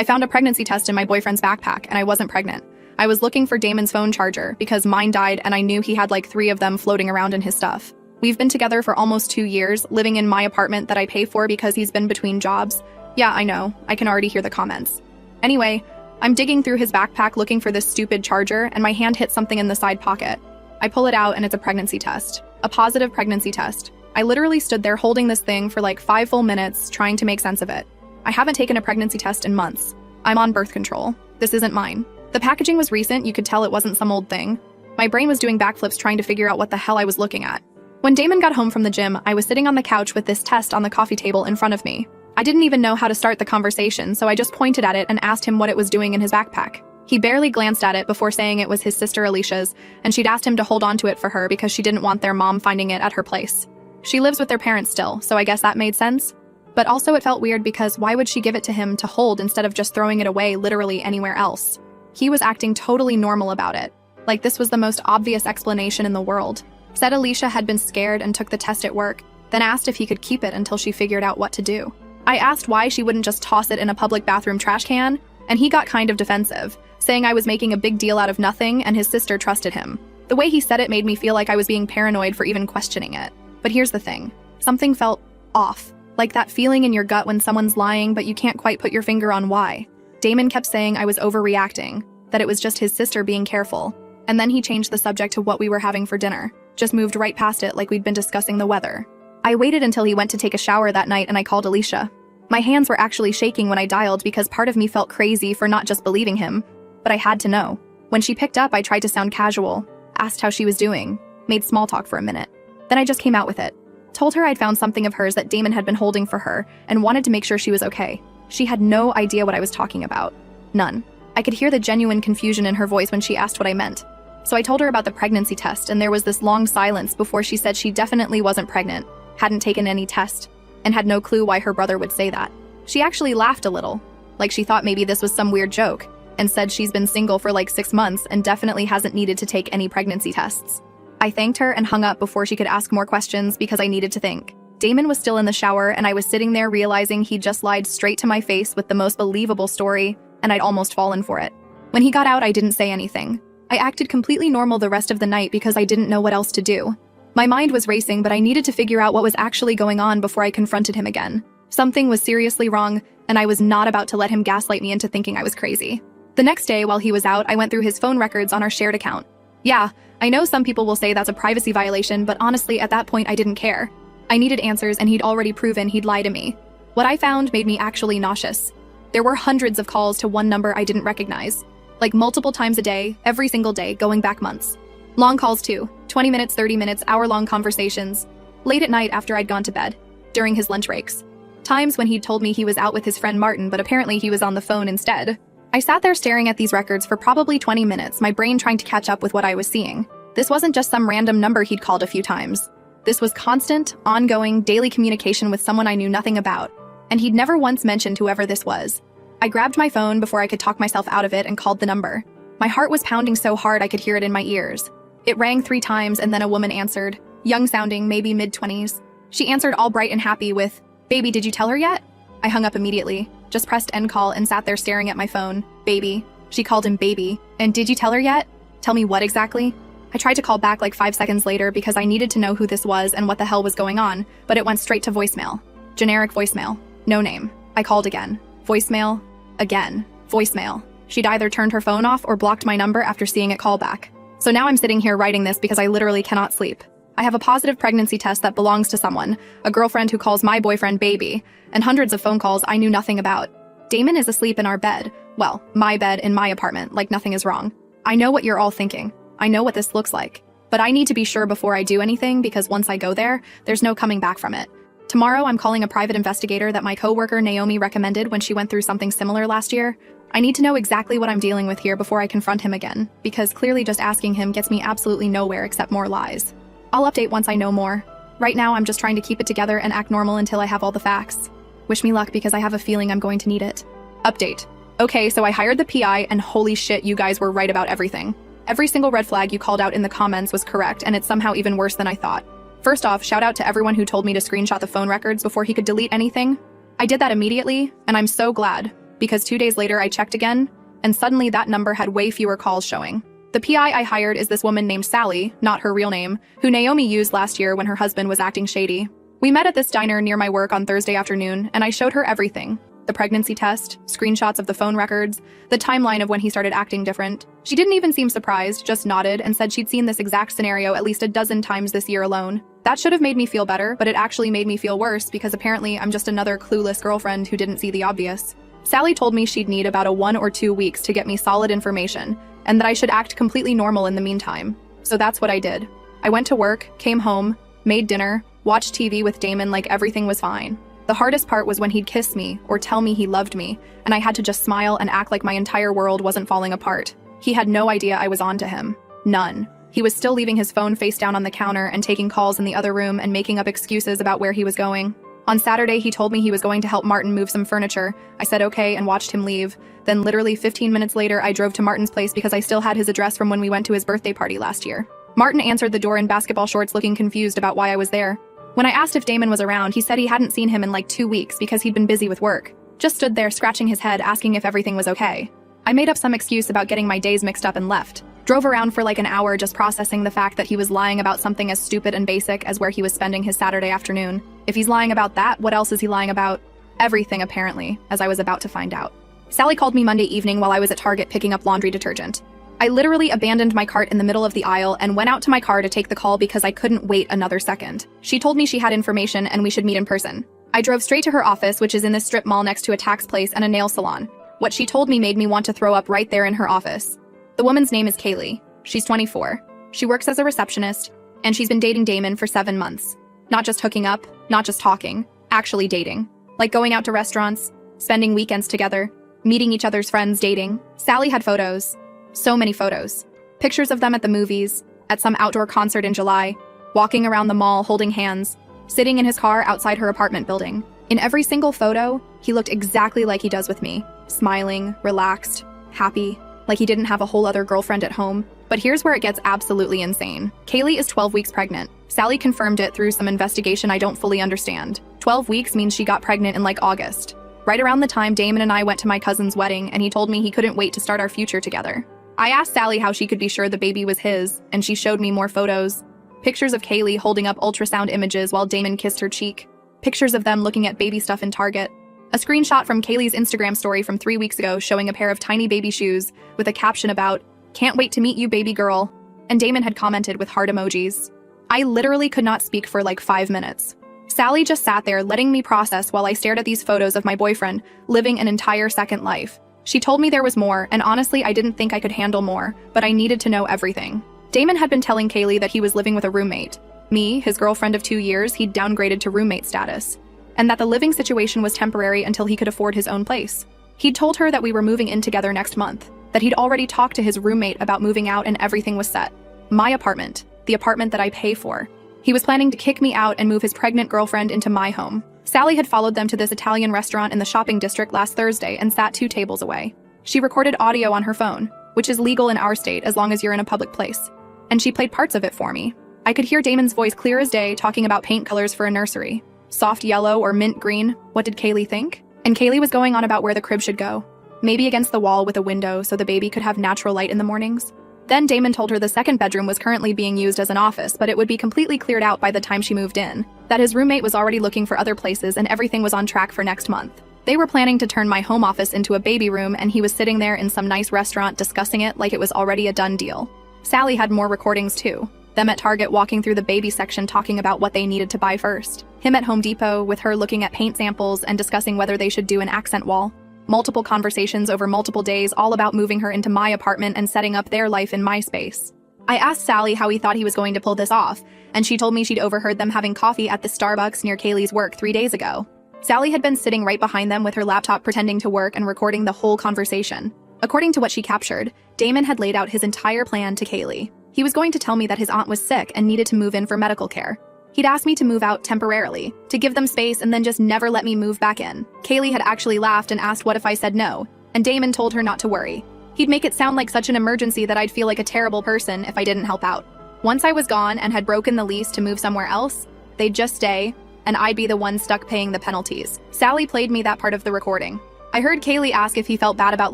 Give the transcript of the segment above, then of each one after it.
I found a pregnancy test in my boyfriend's backpack, and I wasn't pregnant. I was looking for Damon's phone charger because mine died and I knew he had like 3 of them floating around in his stuff. We've been together for almost 2 years, living in my apartment that I pay for because he's been between jobs. Yeah, I know. I can already hear the comments. Anyway, I'm digging through his backpack looking for this stupid charger, and my hand hits something in the side pocket. I pull it out and it's a pregnancy test. A positive pregnancy test. I literally stood there holding this thing for like 5 full minutes trying to make sense of it. I haven't taken a pregnancy test in months. I'm on birth control. This isn't mine. The packaging was recent, you could tell it wasn't some old thing. My brain was doing backflips trying to figure out what the hell I was looking at. When Damon got home from the gym, I was sitting on the couch with this test on the coffee table in front of me. I didn't even know how to start the conversation, so I just pointed at it and asked him what it was doing in his backpack. He barely glanced at it before saying it was his sister Alicia's, and she'd asked him to hold on to it for her because she didn't want their mom finding it at her place. She lives with their parents still, so I guess that made sense. But also it felt weird because why would she give it to him to hold instead of just throwing it away literally anywhere else? He was acting totally normal about it. Like this was the most obvious explanation in the world. Said Alicia had been scared and took the test at work, then asked if he could keep it until she figured out what to do. I asked why she wouldn't just toss it in a public bathroom trash can, and he got kind of defensive, saying I was making a big deal out of nothing and his sister trusted him. The way he said it made me feel like I was being paranoid for even questioning it. But here's the thing. Something felt off. Like that feeling in your gut when someone's lying but you can't quite put your finger on why. Damon kept saying I was overreacting, that it was just his sister being careful, and then he changed the subject to what we were having for dinner, just moved right past it like we'd been discussing the weather. I waited until he went to take a shower that night and I called Alicia. My hands were actually shaking when I dialed because part of me felt crazy for not just believing him, but I had to know. When she picked up, I tried to sound casual, asked how she was doing, made small talk for a minute. Then I just came out with it. Told her I'd found something of hers that Damon had been holding for her and wanted to make sure she was okay. She had no idea what I was talking about. None. I could hear the genuine confusion in her voice when she asked what I meant. So I told her about the pregnancy test, and there was this long silence before she said she definitely wasn't pregnant, hadn't taken any test, and had no clue why her brother would say that. She actually laughed a little, like she thought maybe this was some weird joke, and said she's been single for like 6 months and definitely hasn't needed to take any pregnancy tests. I thanked her and hung up before she could ask more questions because I needed to think. Damon was still in the shower, and I was sitting there realizing he'd just lied straight to my face with the most believable story, and I'd almost fallen for it. When he got out, I didn't say anything. I acted completely normal the rest of the night because I didn't know what else to do. My mind was racing, but I needed to figure out what was actually going on before I confronted him again. Something was seriously wrong, and I was not about to let him gaslight me into thinking I was crazy. The next day, while he was out, I went through his phone records on our shared account. Yeah, I know some people will say that's a privacy violation, but honestly, at that point, I didn't care. I needed answers, and he'd already proven he'd lie to me. What I found made me actually nauseous. There were hundreds of calls to one number I didn't recognize. Like multiple times a day, every single day, going back months. Long calls too, 20 minutes, 30 minutes, hour-long conversations. Late at night after I'd gone to bed, during his lunch breaks. Times when he'd told me he was out with his friend Martin, but apparently he was on the phone instead. I sat there staring at these records for probably 20 minutes, my brain trying to catch up with what I was seeing. This wasn't just some random number he'd called a few times. This was constant, ongoing, daily communication with someone I knew nothing about. And he'd never once mentioned whoever this was. I grabbed my phone before I could talk myself out of it and called the number. My heart was pounding so hard I could hear it in my ears. It rang 3 times and then a woman answered, young sounding, maybe mid-20s. She answered all bright and happy with, "Baby, did you tell her yet?" I hung up immediately, just pressed end call and sat there staring at my phone. Baby. She called him baby. And did you tell her yet? Tell me what exactly? I tried to call back like 5 seconds later because I needed to know who this was and what the hell was going on, but it went straight to voicemail. Generic voicemail. No name. I called again. Voicemail. Again. Voicemail. She'd either turned her phone off or blocked my number after seeing it call back. So now I'm sitting here writing this because I literally cannot sleep. I have a positive pregnancy test that belongs to someone, a girlfriend who calls my boyfriend baby, and hundreds of phone calls I knew nothing about. Damon is asleep in our bed. Well, my bed in my apartment, like nothing is wrong. I know what you're all thinking. I know what this looks like. But I need to be sure before I do anything because once I go there, there's no coming back from it. Tomorrow, I'm calling a private investigator that my coworker Naomi recommended when she went through something similar last year. I need to know exactly what I'm dealing with here before I confront him again, because clearly just asking him gets me absolutely nowhere except more lies. I'll update once I know more. Right now, I'm just trying to keep it together and act normal until I have all the facts. Wish me luck because I have a feeling I'm going to need it. Update. Okay, so I hired the PI and holy shit, you guys were right about everything. Every single red flag you called out in the comments was correct, and it's somehow even worse than I thought. First off, shout out to everyone who told me to screenshot the phone records before he could delete anything. I did that immediately, and I'm so glad. because 2 days later I checked again, and suddenly that number had way fewer calls showing. The PI I hired is this woman named Sally, not her real name, who Naomi used last year when her husband was acting shady. We met at this diner near my work on Thursday afternoon, and I showed her everything. The pregnancy test, screenshots of the phone records, the timeline of when he started acting different. She didn't even seem surprised, just nodded and said she'd seen this exact scenario at least a dozen times this year alone. That should have made me feel better, but it actually made me feel worse because apparently I'm just another clueless girlfriend who didn't see the obvious. Sally told me she'd need about 1 or 2 weeks to get me solid information, and that I should act completely normal in the meantime. So that's what I did. I went to work, came home, made dinner, watched TV with Damon like everything was fine. The hardest part was when he'd kiss me or tell me he loved me, and I had to just smile and act like my entire world wasn't falling apart. He had no idea I was on to him. None. He was still leaving his phone face down on the counter and taking calls in the other room and making up excuses about where he was going. On Saturday, he told me he was going to help Martin move some furniture. I said okay and watched him leave. Then literally 15 minutes later, I drove to Martin's place because I still had his address from when we went to his birthday party last year. Martin answered the door in basketball shorts, looking confused about why I was there. When I asked if Damon was around, he said he hadn't seen him in like 2 weeks because he'd been busy with work. Just stood there scratching his head, asking if everything was okay. I made up some excuse about getting my days mixed up and left. Drove around for like an hour just processing the fact that he was lying about something as stupid and basic as where he was spending his Saturday afternoon. If he's lying about that, what else is he lying about? Everything, apparently, as I was about to find out. Sally called me Monday evening while I was at Target picking up laundry detergent. I literally abandoned my cart in the middle of the aisle and went out to my car to take the call because I couldn't wait another second. She told me she had information and we should meet in person. I drove straight to her office, which is in this strip mall next to a tax place and a nail salon. What she told me made me want to throw up right there in her office. The woman's name is Kaylee. She's 24. She works as a receptionist, and she's been dating Damon for 7 months. Not just hooking up, not just talking, actually dating. Like going out to restaurants, spending weekends together, meeting each other's friends, dating. Sally had photos. So many photos. Pictures of them at the movies, at some outdoor concert in July, walking around the mall holding hands, sitting in his car outside her apartment building. In every single photo, he looked exactly like he does with me. Smiling, relaxed, happy, like he didn't have a whole other girlfriend at home. But here's where it gets absolutely insane. Kaylee is 12 weeks pregnant. Sally confirmed it through some investigation I don't fully understand. 12 weeks means she got pregnant in like August. Right around the time Damon and I went to my cousin's wedding, and he told me he couldn't wait to start our future together. I asked Sally how she could be sure the baby was his, and she showed me more photos. Pictures of Kaylee holding up ultrasound images while Damon kissed her cheek. Pictures of them looking at baby stuff in Target. A screenshot from Kaylee's Instagram story from 3 weeks ago showing a pair of tiny baby shoes with a caption about, "Can't wait to meet you, baby girl." And Damon had commented with heart emojis. I literally could not speak for like 5 minutes. Sally just sat there letting me process while I stared at these photos of my boyfriend living an entire second life. She told me there was more, and honestly I didn't think I could handle more, but I needed to know everything. Damon had been telling Kaylee that he was living with a roommate. Me, his girlfriend of 2 years, he'd downgraded to roommate status. And that the living situation was temporary until he could afford his own place. He'd told her that we were moving in together next month, that he'd already talked to his roommate about moving out and everything was set. My apartment, the apartment that I pay for. He was planning to kick me out and move his pregnant girlfriend into my home. Sally had followed them to this Italian restaurant in the shopping district last Thursday and sat 2 tables away. She recorded audio on her phone, which is legal in our state as long as you're in a public place. And she played parts of it for me. I could hear Damon's voice clear as day talking about paint colors for a nursery. Soft yellow or mint green. What did Kaylee think? And Kaylee was going on about where the crib should go. Maybe against the wall with a window so the baby could have natural light in the mornings. Then Damon told her the second bedroom was currently being used as an office, but it would be completely cleared out by the time she moved in. That his roommate was already looking for other places and everything was on track for next month. They were planning to turn my home office into a baby room, and he was sitting there in some nice restaurant discussing it like it was already a done deal. Sally had more recordings too. Them at Target walking through the baby section talking about what they needed to buy first. Him at Home Depot with her looking at paint samples and discussing whether they should do an accent wall. Multiple conversations over multiple days all about moving her into my apartment and setting up their life in my space. I asked Sally how he thought he was going to pull this off, and she told me she'd overheard them having coffee at the Starbucks near Kaylee's work 3 days ago. Sally had been sitting right behind them with her laptop pretending to work and recording the whole conversation. According to what she captured, Damon had laid out his entire plan to Kaylee. He was going to tell me that his aunt was sick and needed to move in for medical care. He'd asked me to move out temporarily, to give them space and then just never let me move back in. Kaylee had actually laughed and asked what if I said no, and Damon told her not to worry. He'd make it sound like such an emergency that I'd feel like a terrible person if I didn't help out. Once I was gone and had broken the lease to move somewhere else, they'd just stay, and I'd be the one stuck paying the penalties. Sally played me that part of the recording. I heard Kaylee ask if he felt bad about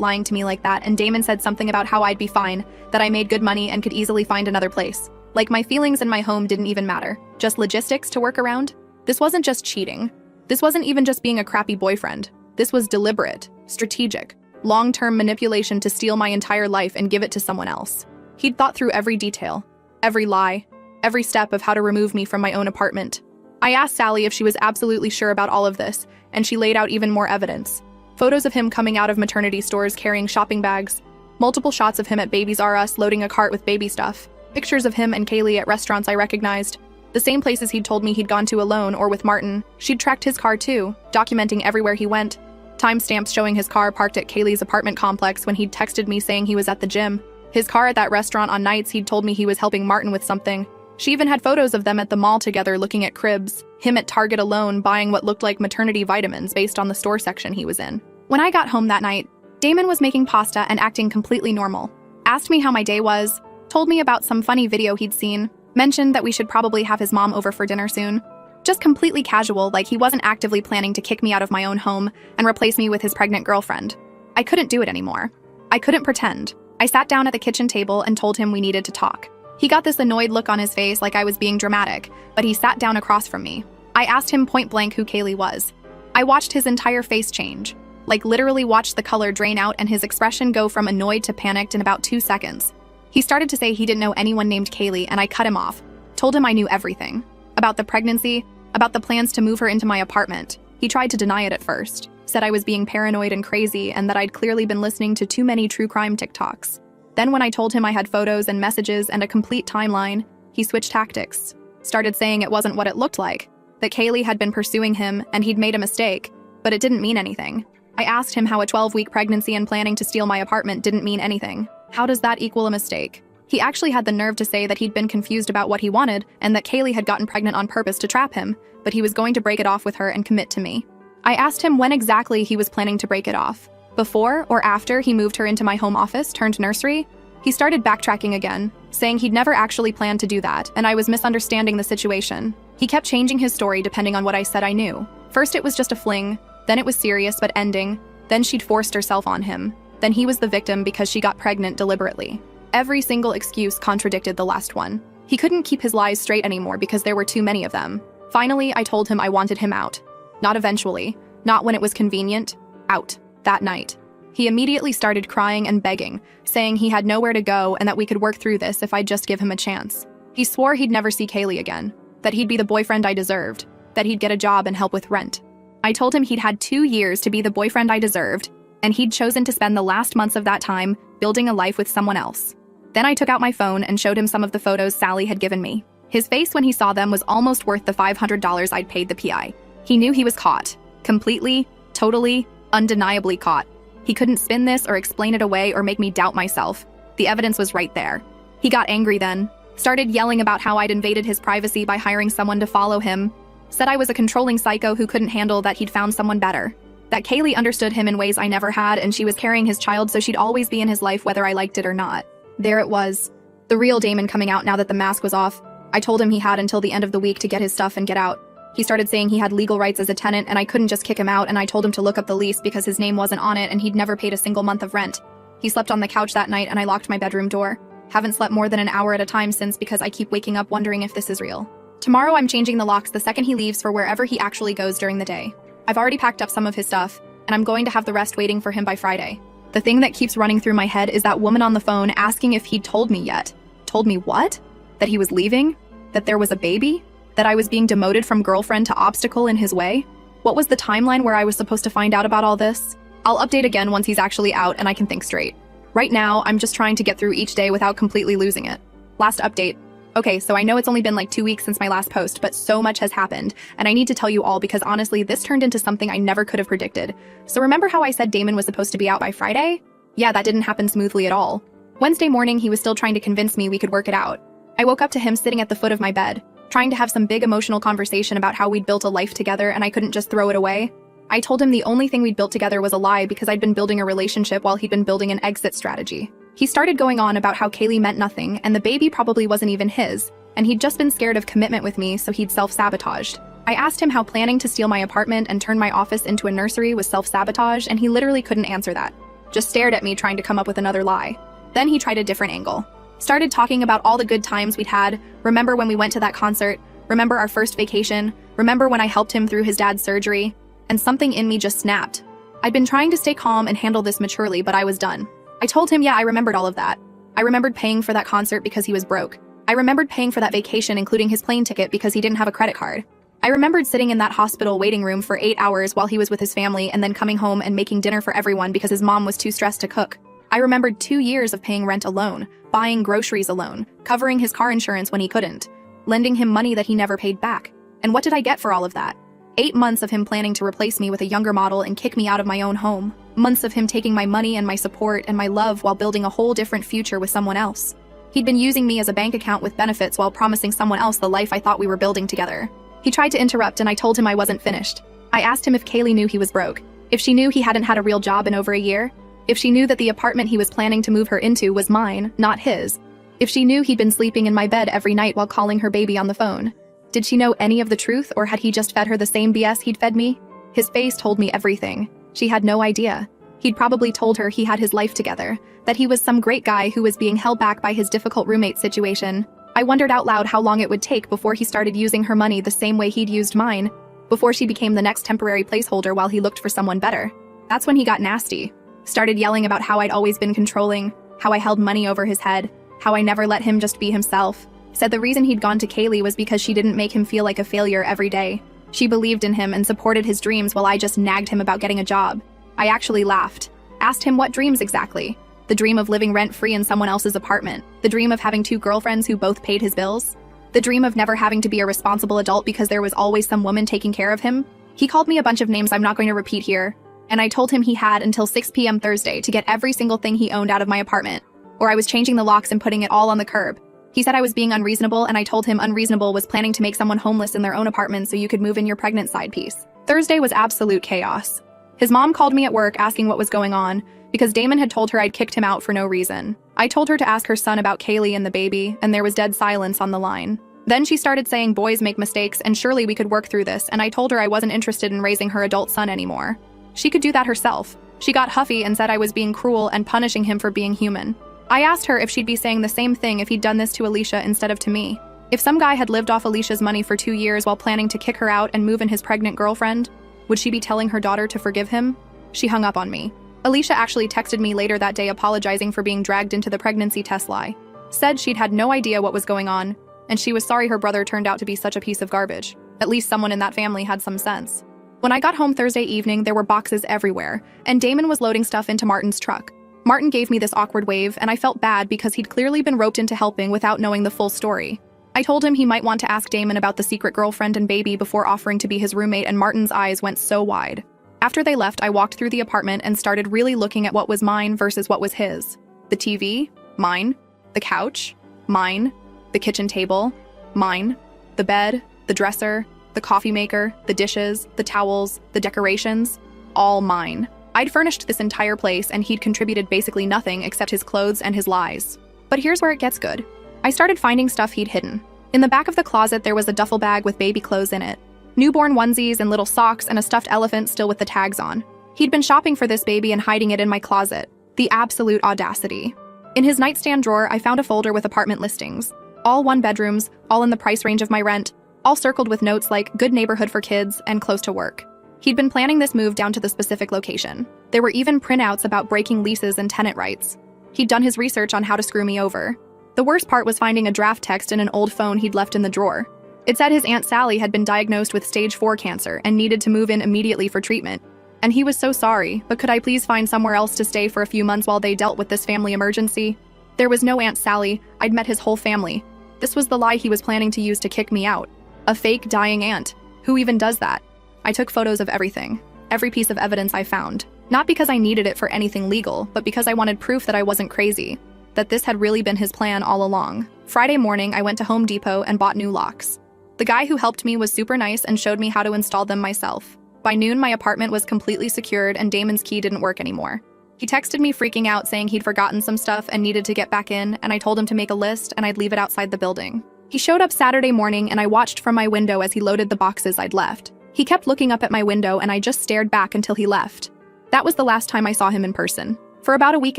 lying to me like that, and Damon said something about how I'd be fine, that I made good money and could easily find another place. Like my feelings and my home didn't even matter. Just logistics to work around? This wasn't just cheating. This wasn't even just being a crappy boyfriend. This was deliberate, strategic, long-term manipulation to steal my entire life and give it to someone else. He'd thought through every detail, every lie, every step of how to remove me from my own apartment. I asked Sally if she was absolutely sure about all of this, and she laid out even more evidence. Photos of him coming out of maternity stores carrying shopping bags, multiple shots of him at Babies R Us loading a cart with baby stuff, pictures of him and Kaylee at restaurants I recognized, the same places he'd told me he'd gone to alone or with Martin. She'd tracked his car too, documenting everywhere he went. Timestamps showing his car parked at Kaylee's apartment complex when he'd texted me saying he was at the gym. His car at that restaurant on nights he'd told me he was helping Martin with something. She even had photos of them at the mall together looking at cribs, him at Target alone buying what looked like maternity vitamins based on the store section he was in. When I got home that night, Damon was making pasta and acting completely normal. Asked me how my day was, told me about some funny video he'd seen, mentioned that we should probably have his mom over for dinner soon. Just completely casual, like he wasn't actively planning to kick me out of my own home and replace me with his pregnant girlfriend. I couldn't do it anymore. I couldn't pretend. I sat down at the kitchen table and told him we needed to talk. He got this annoyed look on his face like I was being dramatic, but he sat down across from me. I asked him point blank who Kaylee was. I watched his entire face change, like literally watched the color drain out and his expression go from annoyed to panicked in about 2 seconds. He started to say he didn't know anyone named Kaylee, and I cut him off. Told him I knew everything. About the pregnancy, about the plans to move her into my apartment. He tried to deny it at first, said I was being paranoid and crazy and that I'd clearly been listening to too many true crime TikToks. Then when I told him I had photos and messages and a complete timeline, he switched tactics. Started saying it wasn't what it looked like, that Kaylee had been pursuing him and he'd made a mistake, but it didn't mean anything. I asked him how a 12-week pregnancy and planning to steal my apartment didn't mean anything. How does that equal a mistake? He actually had the nerve to say that he'd been confused about what he wanted and that Kaylee had gotten pregnant on purpose to trap him, but he was going to break it off with her and commit to me. I asked him when exactly he was planning to break it off. Before or after he moved her into my home office turned nursery? He started backtracking again, saying he'd never actually planned to do that, and I was misunderstanding the situation. He kept changing his story depending on what I said I knew. First it was just a fling, then it was serious but ending, then she'd forced herself on him. Then he was the victim because she got pregnant deliberately. Every single excuse contradicted the last one. He couldn't keep his lies straight anymore because there were too many of them. Finally, I told him I wanted him out. Not eventually, not when it was convenient, out, that night. He immediately started crying and begging, saying he had nowhere to go and that we could work through this if I'd just give him a chance. He swore he'd never see Kaylee again, that he'd be the boyfriend I deserved, that he'd get a job and help with rent. I told him he'd had 2 years to be the boyfriend I deserved, and he'd chosen to spend the last months of that time building a life with someone else. Then I took out my phone and showed him some of the photos Sally had given me. His face when he saw them was almost worth the $500 I'd paid the PI. He knew he was caught. Completely, totally, undeniably caught. He couldn't spin this or explain it away or make me doubt myself. The evidence was right there. He got angry then, started yelling about how I'd invaded his privacy by hiring someone to follow him, said I was a controlling psycho who couldn't handle that he'd found someone better, that Kaylee understood him in ways I never had and she was carrying his child so she'd always be in his life whether I liked it or not. There it was. The real Damon coming out now that the mask was off. I told him he had until the end of the week to get his stuff and get out. He started saying he had legal rights as a tenant and I couldn't just kick him out, and I told him to look up the lease because his name wasn't on it and he'd never paid a single month of rent. He slept on the couch that night and I locked my bedroom door. Haven't slept more than an hour at a time since because I keep waking up wondering if this is real. Tomorrow I'm changing the locks the second he leaves for wherever he actually goes during the day. I've already packed up some of his stuff, and I'm going to have the rest waiting for him by Friday. The thing that keeps running through my head is that woman on the phone asking if he'd told me yet. Told me what? That he was leaving? That there was a baby? That I was being demoted from girlfriend to obstacle in his way? What was the timeline where I was supposed to find out about all this? I'll update again once he's actually out and I can think straight. Right now, I'm just trying to get through each day without completely losing it. Last update. Okay, so I know it's only been like 2 weeks since my last post, but so much has happened, and I need to tell you all because honestly, this turned into something I never could have predicted. So remember how I said Damon was supposed to be out by Friday? Yeah, that didn't happen smoothly at all. Wednesday morning, he was still trying to convince me we could work it out. I woke up to him sitting at the foot of my bed, trying to have some big emotional conversation about how we'd built a life together and I couldn't just throw it away. I told him the only thing we'd built together was a lie because I'd been building a relationship while he'd been building an exit strategy. He started going on about how Kaylee meant nothing and the baby probably wasn't even his, and he'd just been scared of commitment with me, so he'd self-sabotaged. I asked him how planning to steal my apartment and turn my office into a nursery was self-sabotage, and he literally couldn't answer that. Just stared at me trying to come up with another lie. Then he tried a different angle. Started talking about all the good times we'd had. Remember when we went to that concert? Remember our first vacation? Remember when I helped him through his dad's surgery? And something in me just snapped. I'd been trying to stay calm and handle this maturely, but I was done. I told him, yeah, I remembered all of that. I remembered paying for that concert because he was broke. I remembered paying for that vacation, including his plane ticket, because he didn't have a credit card. I remembered sitting in that hospital waiting room for 8 hours while he was with his family and then coming home and making dinner for everyone because his mom was too stressed to cook. I remembered 2 years of paying rent alone, buying groceries alone, covering his car insurance when he couldn't, lending him money that he never paid back. And what did I get for all of that? 8 months of him planning to replace me with a younger model and kick me out of my own home. Months of him taking my money and my support and my love while building a whole different future with someone else. He'd been using me as a bank account with benefits while promising someone else the life I thought we were building together. He tried to interrupt and I told him I wasn't finished. I asked him if Kaylee knew he was broke, if she knew he hadn't had a real job in over a year, if she knew that the apartment he was planning to move her into was mine, not his, if she knew he'd been sleeping in my bed every night while calling her baby on the phone. Did she know any of the truth, or had he just fed her the same BS he'd fed me? His face told me everything. She had no idea. He'd probably told her he had his life together, that he was some great guy who was being held back by his difficult roommate situation. I wondered out loud how long it would take before he started using her money the same way he'd used mine, before she became the next temporary placeholder while he looked for someone better. That's when he got nasty. Started yelling about how I'd always been controlling, how I held money over his head, how I never let him just be himself. Said the reason he'd gone to Kaylee was because she didn't make him feel like a failure every day. She believed in him and supported his dreams while I just nagged him about getting a job. I actually laughed. Asked him what dreams exactly. The dream of living rent-free in someone else's apartment. The dream of having 2 girlfriends who both paid his bills. The dream of never having to be a responsible adult because there was always some woman taking care of him. He called me a bunch of names I'm not going to repeat here, and I told him he had until 6 p.m. Thursday to get every single thing he owned out of my apartment, or I was changing the locks and putting it all on the curb. He said I was being unreasonable, and I told him unreasonable was planning to make someone homeless in their own apartment so you could move in your pregnant side piece. Thursday was absolute chaos. His mom called me at work asking what was going on, because Damon had told her I'd kicked him out for no reason. I told her to ask her son about Kaylee and the baby, and there was dead silence on the line. Then she started saying boys make mistakes and surely we could work through this, and I told her I wasn't interested in raising her adult son anymore. She could do that herself. She got huffy and said I was being cruel and punishing him for being human. I asked her if she'd be saying the same thing if he'd done this to Alicia instead of to me. If some guy had lived off Alicia's money for 2 years while planning to kick her out and move in his pregnant girlfriend, would she be telling her daughter to forgive him? She hung up on me. Alicia actually texted me later that day apologizing for being dragged into the pregnancy test lie. Said she'd had no idea what was going on, and she was sorry her brother turned out to be such a piece of garbage. At least someone in that family had some sense. When I got home Thursday evening, there were boxes everywhere, and Damon was loading stuff into Martin's truck. Martin gave me this awkward wave, and I felt bad because he'd clearly been roped into helping without knowing the full story. I told him he might want to ask Damon about the secret girlfriend and baby before offering to be his roommate, and Martin's eyes went so wide. After they left, I walked through the apartment and started really looking at what was mine versus what was his. The TV? Mine. The couch? Mine. The kitchen table? Mine. The bed? The dresser? The coffee maker? The dishes? The towels? The decorations? All mine. I'd furnished this entire place and he'd contributed basically nothing except his clothes and his lies. But here's where it gets good. I started finding stuff he'd hidden. In the back of the closet, there was a duffel bag with baby clothes in it. Newborn onesies and little socks and a stuffed elephant still with the tags on. He'd been shopping for this baby and hiding it in my closet. The absolute audacity. In his nightstand drawer, I found a folder with apartment listings. All 1-bedrooms, all in the price range of my rent, all circled with notes like good neighborhood for kids and close to work. He'd been planning this move down to the specific location. There were even printouts about breaking leases and tenant rights. He'd done his research on how to screw me over. The worst part was finding a draft text in an old phone he'd left in the drawer. It said his Aunt Sally had been diagnosed with stage 4 cancer and needed to move in immediately for treatment. And he was so sorry, but could I please find somewhere else to stay for a few months while they dealt with this family emergency? There was no Aunt Sally. I'd met his whole family. This was the lie he was planning to use to kick me out. A fake dying aunt. Who even does that? I took photos of everything. Every piece of evidence I found. Not because I needed it for anything legal, but because I wanted proof that I wasn't crazy. That this had really been his plan all along. Friday morning, I went to Home Depot and bought new locks. The guy who helped me was super nice and showed me how to install them myself. By noon, my apartment was completely secured and Damon's key didn't work anymore. He texted me freaking out saying he'd forgotten some stuff and needed to get back in, and I told him to make a list and I'd leave it outside the building. He showed up Saturday morning and I watched from my window as he loaded the boxes I'd left. He kept looking up at my window and I just stared back until he left. That was the last time I saw him in person. For about a week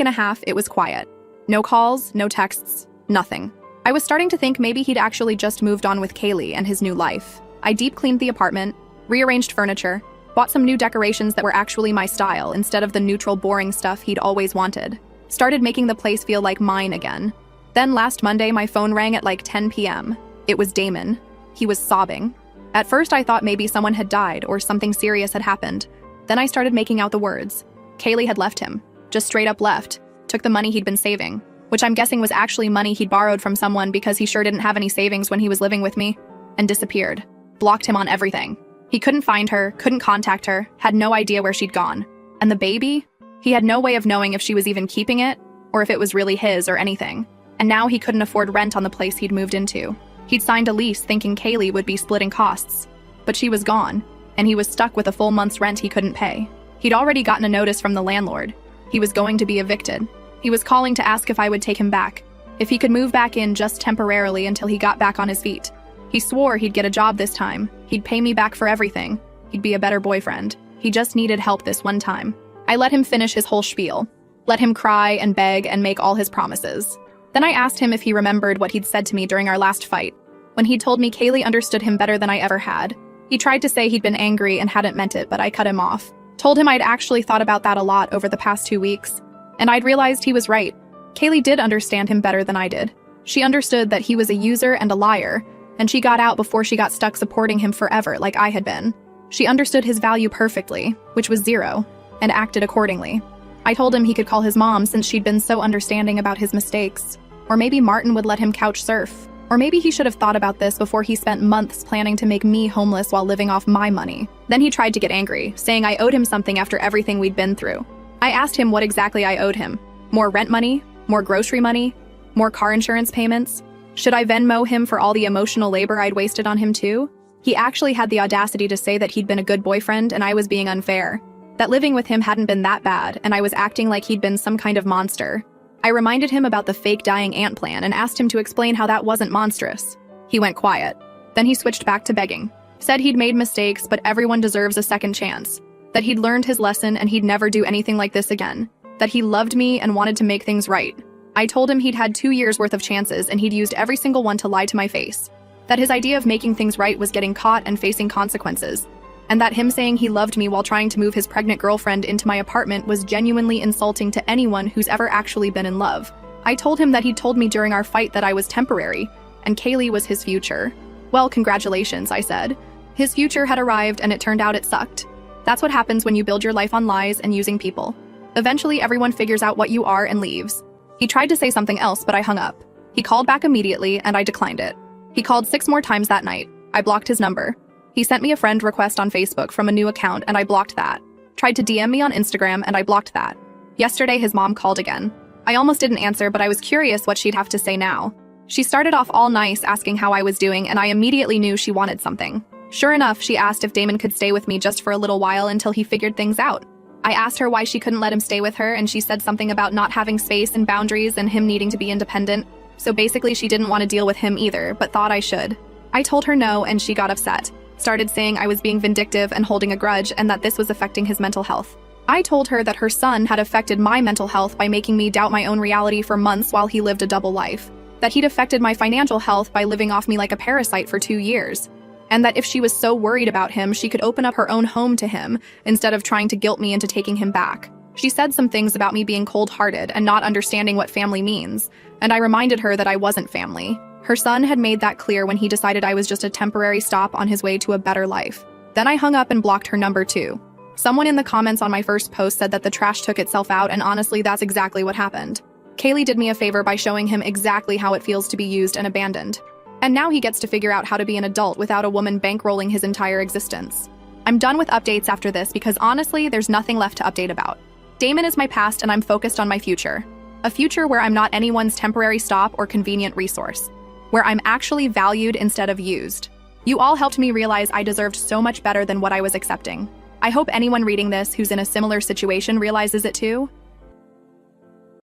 and a half, it was quiet. No calls, no texts, nothing. I was starting to think maybe he'd actually just moved on with Kaylee and his new life. I deep cleaned the apartment, rearranged furniture, bought some new decorations that were actually my style instead of the neutral, boring stuff he'd always wanted. Started making the place feel like mine again. Then last Monday, my phone rang at like 10 p.m. It was Damon. He was sobbing. At first, I thought maybe someone had died or something serious had happened. Then I started making out the words. Kaylee had left him. Just straight up left. Took the money he'd been saving, which I'm guessing was actually money he'd borrowed from someone because he sure didn't have any savings when he was living with me, and disappeared. Blocked him on everything. He couldn't find her, couldn't contact her, had no idea where she'd gone. And the baby? He had no way of knowing if she was even keeping it, or if it was really his or anything. And now he couldn't afford rent on the place he'd moved into. He'd signed a lease thinking Kaylee would be splitting costs. But she was gone, and he was stuck with a full month's rent he couldn't pay. He'd already gotten a notice from the landlord. He was going to be evicted. He was calling to ask if I would take him back, if he could move back in just temporarily until he got back on his feet. He swore he'd get a job this time. He'd pay me back for everything. He'd be a better boyfriend. He just needed help this one time. I let him finish his whole spiel. Let him cry and beg and make all his promises. Then I asked him if he remembered what he'd said to me during our last fight, when he'd told me Kaylee understood him better than I ever had. He tried to say he'd been angry and hadn't meant it, but I cut him off. Told him I'd actually thought about that a lot over the past 2 weeks, and I'd realized he was right. Kaylee did understand him better than I did. She understood that he was a user and a liar, and she got out before she got stuck supporting him forever like I had been. She understood his value perfectly, which was 0, and acted accordingly. I told him he could call his mom since she'd been so understanding about his mistakes. Or maybe Martin would let him couch surf. Or maybe he should have thought about this before he spent months planning to make me homeless while living off my money. Then he tried to get angry, saying I owed him something after everything we'd been through. I asked him what exactly I owed him. More rent money? More grocery money? More car insurance payments? Should I Venmo him for all the emotional labor I'd wasted on him too? He actually had the audacity to say that he'd been a good boyfriend and I was being unfair. That living with him hadn't been that bad and I was acting like he'd been some kind of monster. I reminded him about the fake dying aunt plan and asked him to explain how that wasn't monstrous. He went quiet. Then he switched back to begging. Said he'd made mistakes, but everyone deserves a second chance. That he'd learned his lesson and he'd never do anything like this again. That he loved me and wanted to make things right. I told him he'd had 2 years worth of chances and he'd used every single one to lie to my face. That his idea of making things right was getting caught and facing consequences. And that him saying he loved me while trying to move his pregnant girlfriend into my apartment was genuinely insulting to anyone who's ever actually been in love. I told him that he'd told me during our fight that I was temporary, and Kaylee was his future. Well, congratulations, I said. His future had arrived and it turned out it sucked. That's what happens when you build your life on lies and using people. Eventually, everyone figures out what you are and leaves. He tried to say something else, but I hung up. He called back immediately, and I declined it. He called 6 more times that night. I blocked his number. He sent me a friend request on Facebook from a new account, and I blocked that. Tried to DM me on Instagram, and I blocked that. Yesterday, his mom called again. I almost didn't answer, but I was curious what she'd have to say now. She started off all nice, asking how I was doing, and I immediately knew she wanted something. Sure enough, she asked if Damon could stay with me just for a little while until he figured things out. I asked her why she couldn't let him stay with her, and she said something about not having space and boundaries and him needing to be independent. So basically, she didn't want to deal with him either, but thought I should. I told her no, and she got upset. Started saying I was being vindictive and holding a grudge and that this was affecting his mental health. I told her that her son had affected my mental health by making me doubt my own reality for months while he lived a double life. That he'd affected my financial health by living off me like a parasite for 2 years. And that if she was so worried about him, she could open up her own home to him instead of trying to guilt me into taking him back. She said some things about me being cold-hearted and not understanding what family means, and I reminded her that I wasn't family. Her son had made that clear when he decided I was just a temporary stop on his way to a better life. Then I hung up and blocked her number too. Someone in the comments on my first post said that the trash took itself out, and honestly, that's exactly what happened. Kaylee did me a favor by showing him exactly how it feels to be used and abandoned. And now he gets to figure out how to be an adult without a woman bankrolling his entire existence. I'm done with updates after this because honestly, there's nothing left to update about. Damon is my past and I'm focused on my future. A future where I'm not anyone's temporary stop or convenient resource. Where I'm actually valued instead of used. You all helped me realize I deserved so much better than what I was accepting. I hope anyone reading this who's in a similar situation realizes it too.